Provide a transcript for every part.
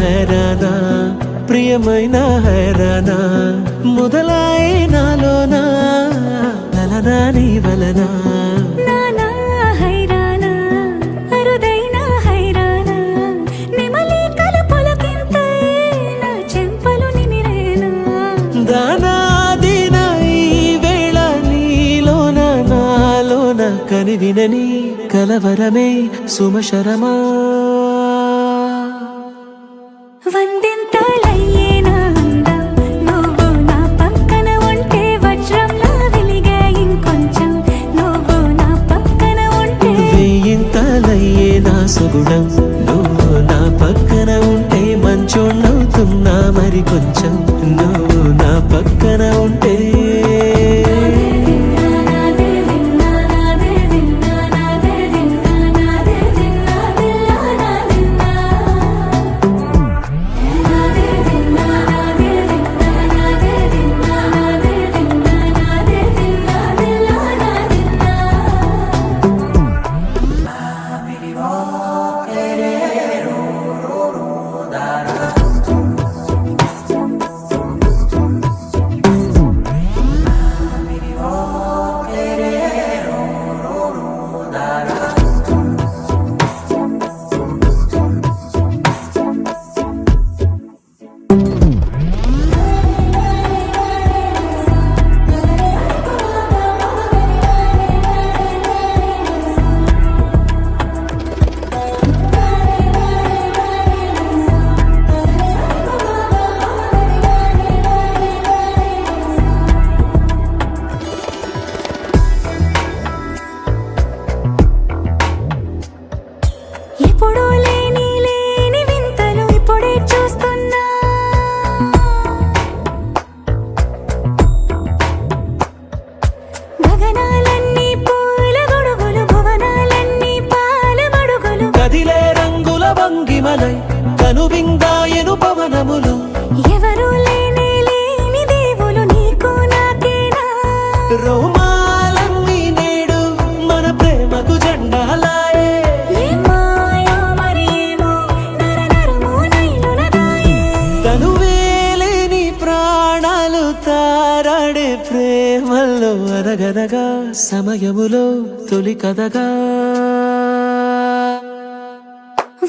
హైరానా ప్రియమైన హైరానా మొదలాయే నాలోనా లలనా నీ వలనా కని వినని కలవరమే సుమశరమా వందింతలయ్యేనా అందం నువ్వు నా పక్కన ఉంటే వజ్రంలా వెలిగే ఇంకొంచెం నువ్వు నా పక్కన ఉంటే వేయింతలయ్యేనా సుగుణం నువ్వు నా పక్కన ఉంటే మంచోణ్ణవుతున్నా మరి కొంచెం నువ్వు నా పక్కన ఉంటే ఎప్పుడూ లేని వింతలు ఇప్పుడే చూస్తున్నా గగనాలన్నీ పూల గొడుగులు భువనాలన్నీ పాల మడుగులు కదిలే రంగుల భంగిమలై కనువిందాయను పవనములు ఎవరు లేని దేవులు నీకు నాకేనా రోమాలన్నీ నేడు మన ప్రేమకు జెండాలాయే తనువేలేని ప్రాణాలు తారాడే ప్రేమల్లో అరగనగా సమయములో తొలి కథగా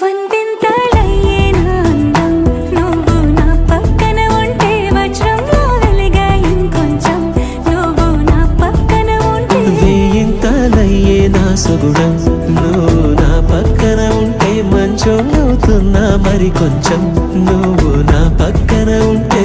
వందింతలయ్యేనా అందం నువ్వు నా పక్కన ఉంటే వజ్రంలా వెలిగే ఇంకొంచెం నువ్వు నా పక్కన ఉంటే వేయింతలయ్యేనా సుగుణం నువ్వు నా పక్కన ఉంటే మంచోణ్ణవుతున్నా మరి కొంచెం నువ్వు నా పక్కన ఉంటే